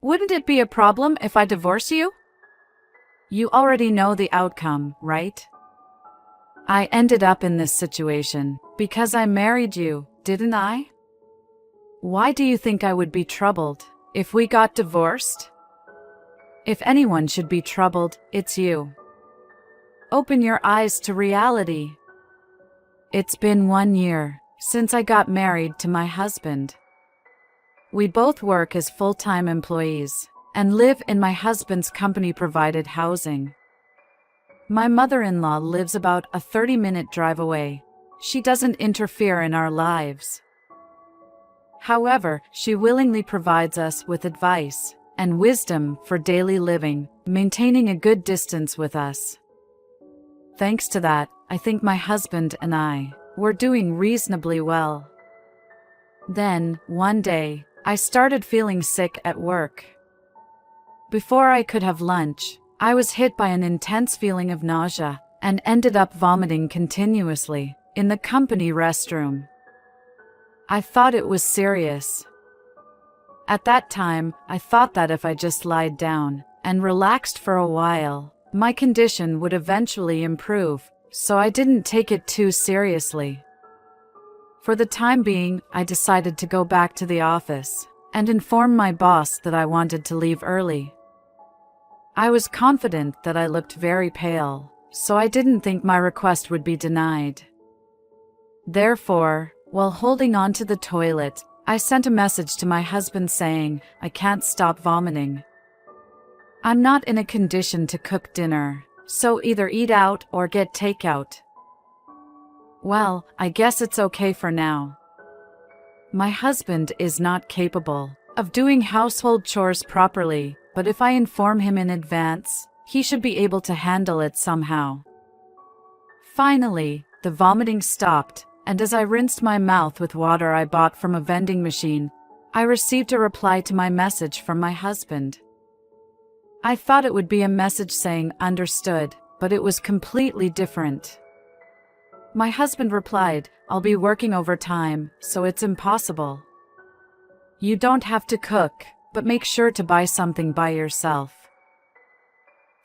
Wouldn't it be a problem if I divorce you? You already know the outcome, right? I ended up in this situation because I married you, didn't I? Why do you think I would be troubled if we got divorced? If anyone should be troubled, it's you. Open your eyes to reality. It's been 1 year since I got married to my husband. We both work as full-time employees and live in my husband's company-provided housing. My mother-in-law lives about a 30-minute drive away. She doesn't interfere in our lives. However, she willingly provides us with advice and wisdom for daily living, maintaining a good distance with us. Thanks to that, I think my husband and I were doing reasonably well. Then, one day, I started feeling sick at work. Before I could have lunch, I was hit by an intense feeling of nausea and ended up vomiting continuously in the company restroom. I thought it was serious. At that time, I thought that if I just lied down and relaxed for a while, my condition would eventually improve, so I didn't take it too seriously. For the time being, I decided to go back to the office and inform my boss that I wanted to leave early. I was confident that I looked very pale, so I didn't think my request would be denied. Therefore, while holding on to the toilet, I sent a message to my husband saying, "I can't stop vomiting. I'm not in a condition to cook dinner, so either eat out or get takeout." Well, I guess it's okay for now. My husband is not capable of doing household chores properly, but if I inform him in advance, he should be able to handle it somehow. Finally, the vomiting stopped, and as I rinsed my mouth with water I bought from a vending machine, I received a reply to my message from my husband. I thought it would be a message saying "understood," but it was completely different. My husband replied, "I'll be working overtime, so it's impossible. You don't have to cook, but make sure to buy something by yourself."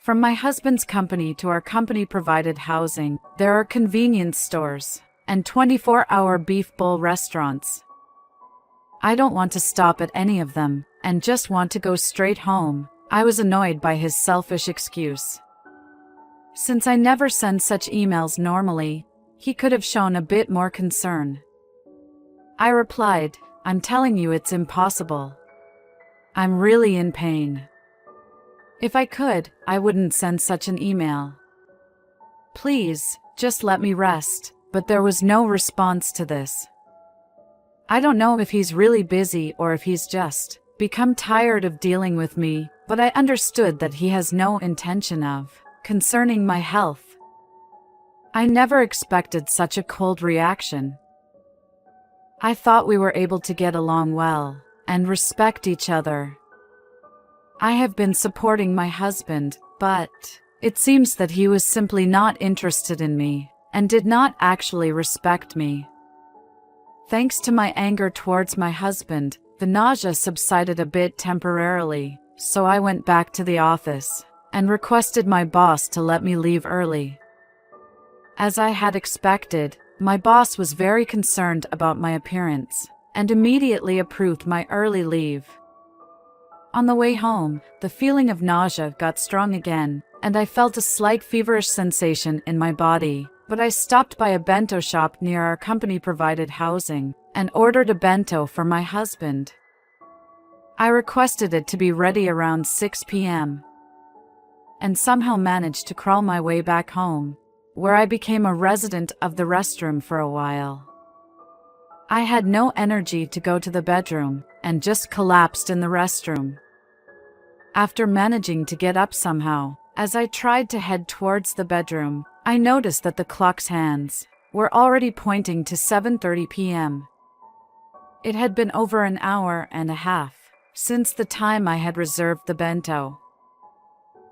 From my husband's company to our company-provided housing, there are convenience stores and 24-hour beef bowl restaurants. I don't want to stop at any of them and just want to go straight home. I was annoyed by his selfish excuse. Since I never send such emails normally, he could have shown a bit more concern. I replied, "I'm telling you it's impossible. I'm really in pain. If I could, I wouldn't send such an email. Please, just let me rest." But there was no response to this. I don't know if he's really busy or if he's just become tired of dealing with me, but I understood that he has no intention of concerning my health. I never expected such a cold reaction. I thought we were able to get along well and respect each other. I have been supporting my husband, but it seems that he was simply not interested in me and did not actually respect me. Thanks to my anger towards my husband, the nausea subsided a bit temporarily, so I went back to the office and requested my boss to let me leave early. As I had expected, my boss was very concerned about my appearance and immediately approved my early leave. On the way home, the feeling of nausea got strong again, and I felt a slight feverish sensation in my body. But I stopped by a bento shop near our company-provided housing and ordered a bento for my husband. I requested it to be ready around 6 p.m. and somehow managed to crawl my way back home, where I became a resident of the restroom for a while. I had no energy to go to the bedroom and just collapsed in the restroom. After managing to get up somehow, as I tried to head towards the bedroom, I noticed that the clock's hands were already pointing to 7:30 p.m. It had been over an hour and a half since the time I had reserved the bento.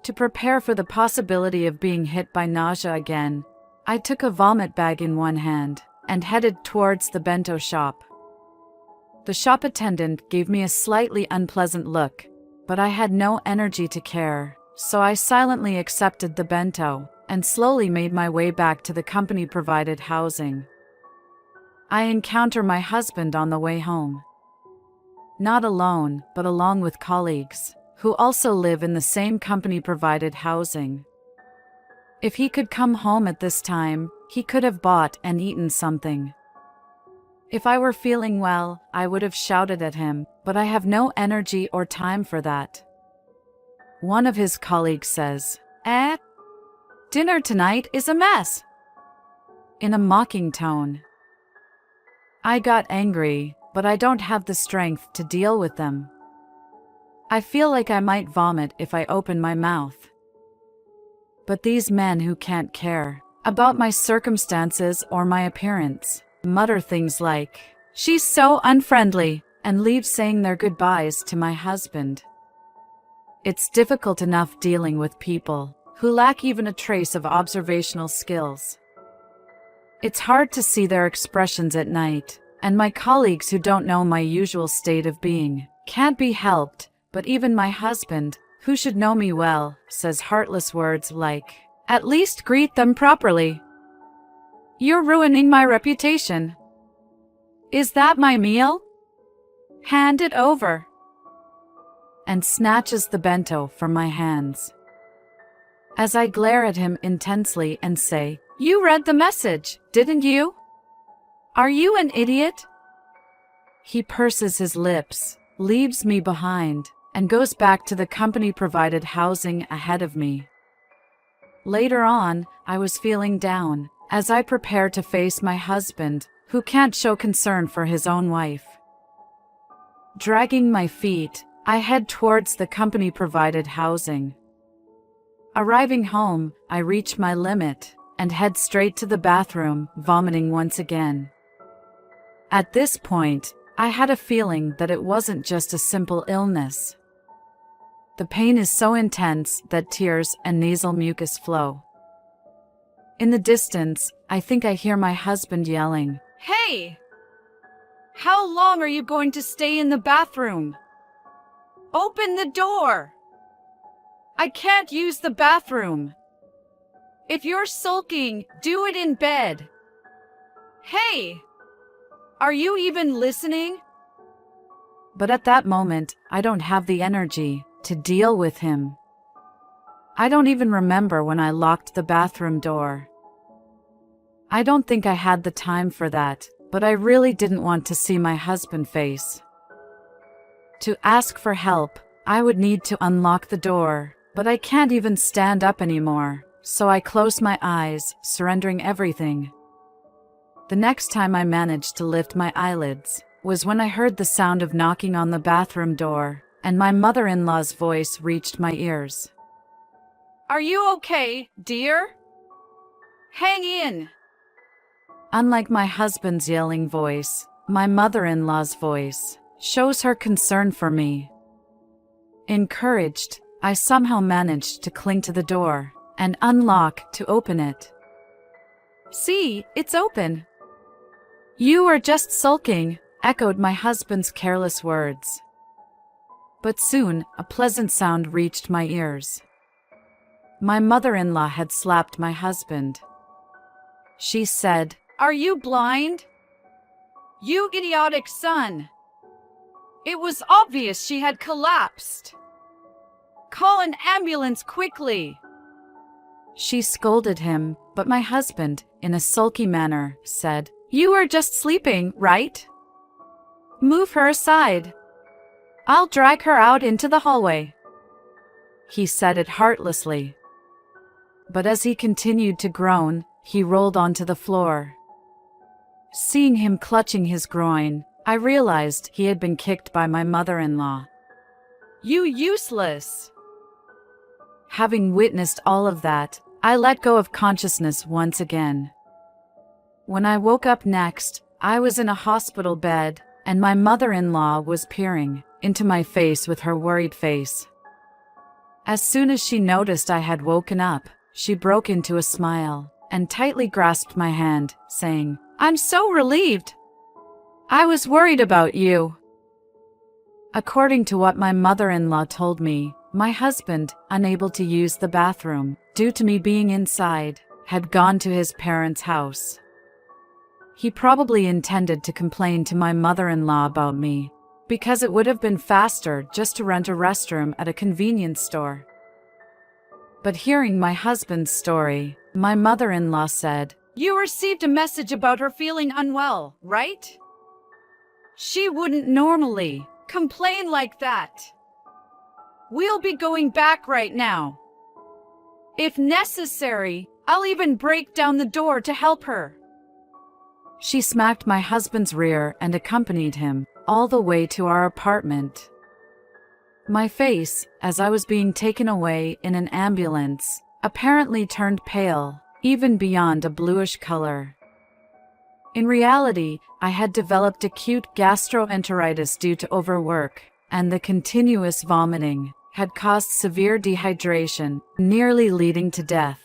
To prepare for the possibility of being hit by nausea again, I took a vomit bag in one hand and headed towards the bento shop. The shop attendant gave me a slightly unpleasant look, but I had no energy to care, so I silently accepted the bento and slowly made my way back to the company-provided housing. I encounter my husband on the way home. Not alone, but along with colleagues, who also live in the same company-provided housing. If he could come home at this time, he could have bought and eaten something. If I were feeling well, I would have shouted at him, but I have no energy or time for that. One of his colleagues says, dinner tonight is a mess," in a mocking tone. I got angry, but I don't have the strength to deal with them. I feel like I might vomit if I open my mouth. But these men who can't care about my circumstances or my appearance mutter things like, "She's so unfriendly," and leave saying their goodbyes to my husband. It's difficult enough dealing with people who lack even a trace of observational skills. It's hard to see their expressions at night, and my colleagues who don't know my usual state of being can't be helped, but even my husband, who should know me well, says heartless words like, "At least greet them properly. You're ruining my reputation. Is that my meal? Hand it over," and snatches the bento from my hands. As I glare at him intensely and say, "You read the message, didn't you? Are you an idiot?" He purses his lips, leaves me behind, and goes back to the company-provided housing ahead of me. Later on, I was feeling down as I prepare to face my husband, who can't show concern for his own wife. Dragging my feet, I head towards the company-provided housing. Arriving home, I reach my limit and head straight to the bathroom, vomiting once again. At this point, I had a feeling that it wasn't just a simple illness. The pain is so intense that tears and nasal mucus flow. In the distance, I think I hear my husband yelling, "Hey! How long are you going to stay in the bathroom? Open the door! I can't use the bathroom. If you're sulking, do it in bed. Hey! Are you even listening?" But at that moment, I don't have the energy to deal with him. I don't even remember when I locked the bathroom door. I don't think I had the time for that, but I really didn't want to see my husband face. To ask for help, I would need to unlock the door, but I can't even stand up anymore, so I close my eyes, surrendering everything. The next time I managed to lift my eyelids was when I heard the sound of knocking on the bathroom door, and my mother-in-law's voice reached my ears. "Are you okay, dear? Hang in." Unlike my husband's yelling voice, my mother-in-law's voice shows her concern for me. Encouraged, I somehow managed to cling to the door and unlock to open it. "See, it's open." "You are just sulking," echoed my husband's careless words. But soon, a pleasant sound reached my ears. My mother-in-law had slapped my husband. She said, "Are you blind? You idiotic son! It was obvious she had collapsed. Call an ambulance quickly." She scolded him, but my husband, in a sulky manner, said, "You are just sleeping, right? Move her aside. I'll drag her out into the hallway." He said it heartlessly. But as he continued to groan, he rolled onto the floor. Seeing him clutching his groin, I realized he had been kicked by my mother-in-law. "You useless!" Having witnessed all of that, I let go of consciousness once again. When I woke up next, I was in a hospital bed, and my mother-in-law was peering into my face with her worried face. As soon as she noticed I had woken up, she broke into a smile and tightly grasped my hand, saying, "I'm so relieved. I was worried about you." According to what my mother-in-law told me, my husband, unable to use the bathroom due to me being inside, had gone to his parents' house. He probably intended to complain to my mother-in-law about me, because it would have been faster just to rent a restroom at a convenience store. But hearing my husband's story, my mother-in-law said, "You received a message about her feeling unwell, right? She wouldn't normally complain like that. We'll be going back right now. If necessary, I'll even break down the door to help her." She smacked my husband's rear and accompanied him all the way to our apartment. My face, as I was being taken away in an ambulance, apparently turned pale, even beyond a bluish color. In reality, I had developed acute gastroenteritis due to overwork, and the continuous vomiting had caused severe dehydration, nearly leading to death.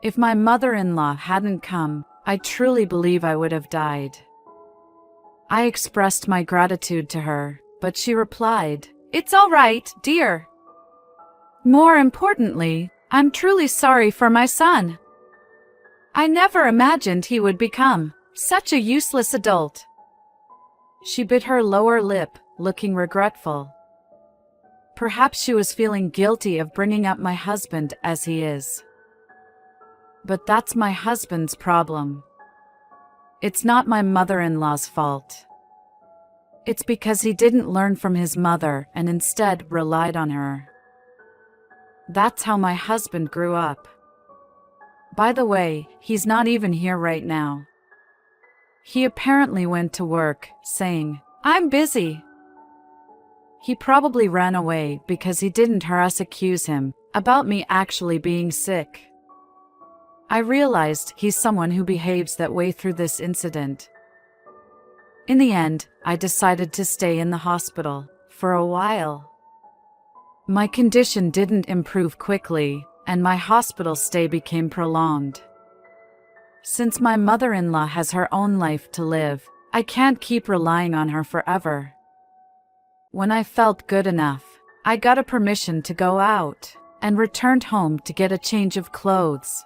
If my mother-in-law hadn't come, I truly believe I would have died. I expressed my gratitude to her, but she replied, "It's all right, dear. More importantly, I'm truly sorry for my son. I never imagined he would become such a useless adult." She bit her lower lip, looking regretful. Perhaps she was feeling guilty of bringing up my husband as he is. But that's my husband's problem. It's not my mother-in-law's fault. It's because he didn't learn from his mother and instead relied on her. That's how my husband grew up. By the way, he's not even here right now. He apparently went to work, saying, "I'm busy." He probably ran away because he didn't hear us accuse him about me actually being sick. I realized he's someone who behaves that way through this incident. In the end, I decided to stay in the hospital for a while. My condition didn't improve quickly, and my hospital stay became prolonged. Since my mother-in-law has her own life to live, I can't keep relying on her forever. When I felt good enough, I got a permission to go out and returned home to get a change of clothes.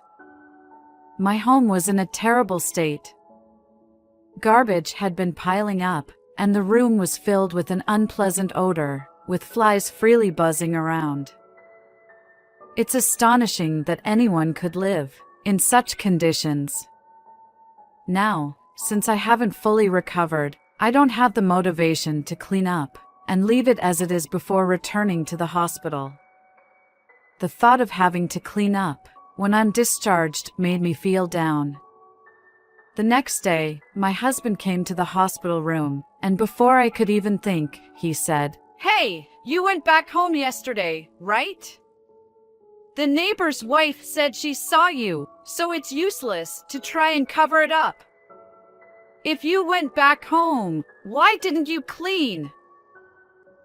My home was in a terrible state. Garbage had been piling up, and the room was filled with an unpleasant odor, with flies freely buzzing around. It's astonishing that anyone could live in such conditions. Now, since I haven't fully recovered, I don't have the motivation to clean up and leave it as it is before returning to the hospital. The thought of having to clean up when I'm discharged made me feel down. The next day, my husband came to the hospital room, and before I could even think, he said, "Hey, you went back home yesterday, right? The neighbor's wife said she saw you, so it's useless to try and cover it up. If you went back home, why didn't you clean?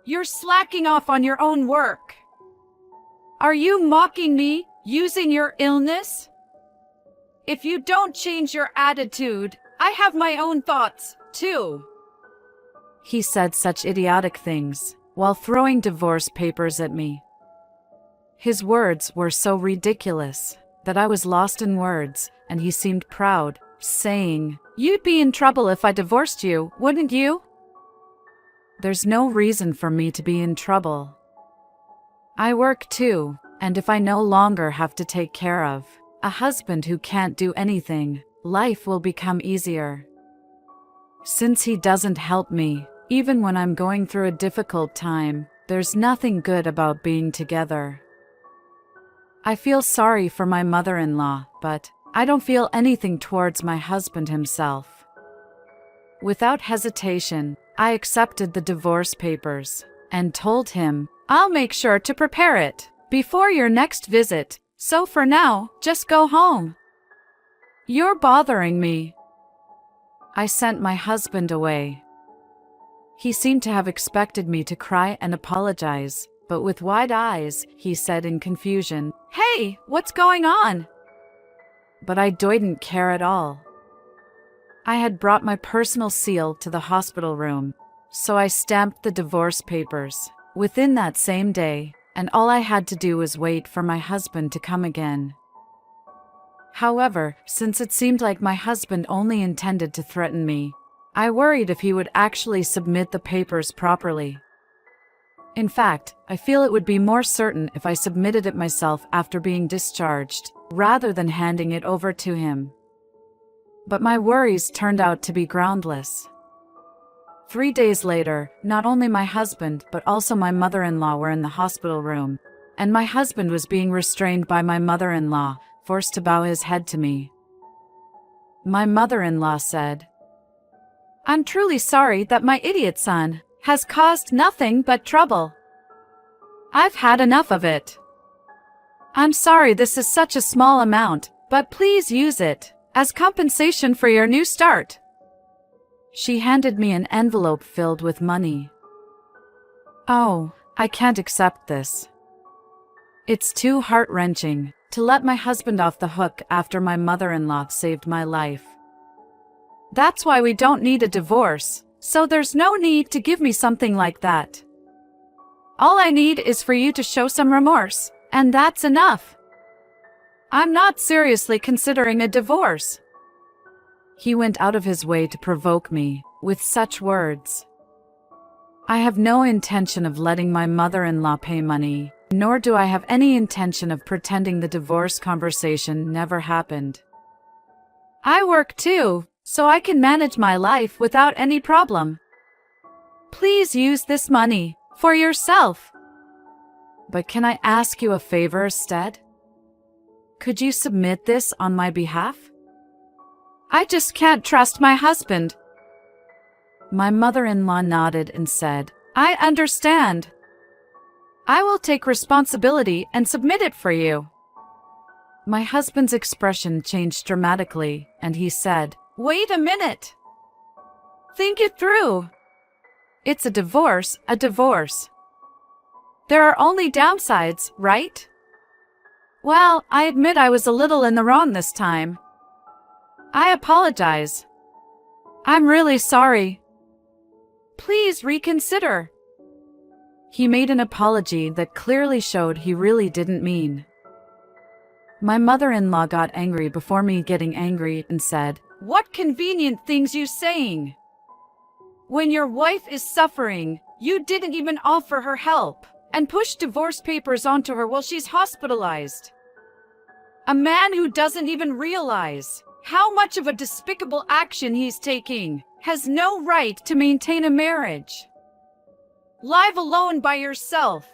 You're slacking off on your own work. Are you mocking me, using your illness? If you don't change your attitude, I have my own thoughts, too." He said such idiotic things while throwing divorce papers at me. His words were so ridiculous that I was lost in words, and he seemed proud, saying, "You'd be in trouble if I divorced you, wouldn't you?" There's no reason for me to be in trouble. I work too, and if I no longer have to take care of a husband who can't do anything, life will become easier. Since he doesn't help me, even when I'm going through a difficult time, there's nothing good about being together. I feel sorry for my mother-in-law, but I don't feel anything towards my husband himself. Without hesitation, I accepted the divorce papers and told him, "I'll make sure to prepare it before your next visit, so for now, just go home. You're bothering me." I sent my husband away. He seemed to have expected me to cry and apologize, but with wide eyes, he said in confusion, "Hey, what's going on?" But I didn't care at all. I had brought my personal seal to the hospital room, so I stamped the divorce papers within that same day, and all I had to do was wait for my husband to come again. However, since it seemed like my husband only intended to threaten me, I worried if he would actually submit the papers properly. In fact, I feel it would be more certain if I submitted it myself after being discharged, rather than handing it over to him. But my worries turned out to be groundless. 3 days later, not only my husband but also my mother-in-law were in the hospital room, and my husband was being restrained by my mother-in-law, forced to bow his head to me. My mother-in-law said, "I'm truly sorry that my idiot son has caused nothing but trouble. I've had enough of it. I'm sorry this is such a small amount, but please use it as compensation for your new start." She handed me an envelope filled with money. Oh, I can't accept this. It's too heart-wrenching to let my husband off the hook after my mother-in-law saved my life. That's why we don't need a divorce, so there's no need to give me something like that. All I need is for you to show some remorse, and that's enough. I'm not seriously considering a divorce. He went out of his way to provoke me with such words. I have no intention of letting my mother-in-law pay money, nor do I have any intention of pretending the divorce conversation never happened. I work too, so I can manage my life without any problem. Please use this money for yourself. But can I ask you a favor instead? Could you submit this on my behalf? I just can't trust my husband. My mother-in-law nodded and said, I understand. I will take responsibility and submit it for you. My husband's expression changed dramatically, and he said, Wait a minute. Think it through. It's a divorce. There are only downsides, right? Well, I admit I was a little in the wrong this time. I apologize. I'm really sorry. Please reconsider. He made an apology that clearly showed he really didn't mean. My mother-in-law got angry before me getting angry and said, What convenient things you saying? When your wife is suffering, you didn't even offer her help and push divorce papers onto her while she's hospitalized. A man who doesn't even realize how much of a despicable action he's taking has no right to maintain a marriage. Live alone by yourself.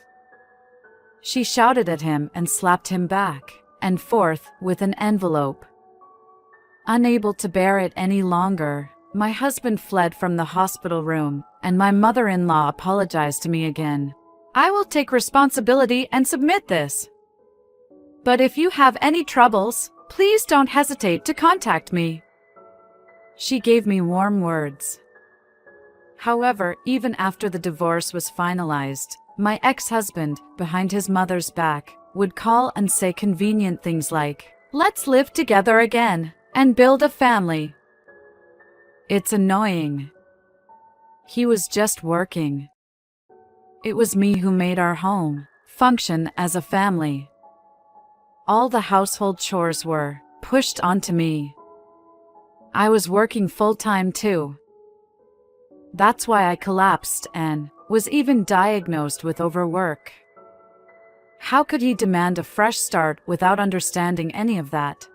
She shouted at him and slapped him back and forth with an envelope. Unable to bear it any longer, my husband fled from the hospital room, and my mother-in-law apologized to me again. I will take responsibility and submit this. But if you have any troubles, please don't hesitate to contact me. She gave me warm words. However, even after the divorce was finalized, my ex-husband, behind his mother's back, would call and say convenient things like, Let's live together again and build a family. It's annoying. He was just working. It was me who made our home function as a family. All the household chores were pushed onto me. I was working full-time too. That's why I collapsed and was even diagnosed with overwork. How could he demand a fresh start without understanding any of that?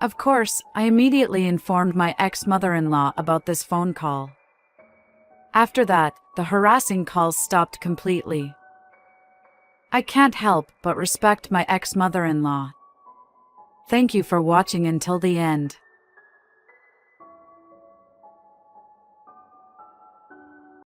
Of course, I immediately informed my ex-mother-in-law about this phone call. After that, the harassing calls stopped completely. I can't help but respect my ex-mother-in-law. Thank you for watching until the end.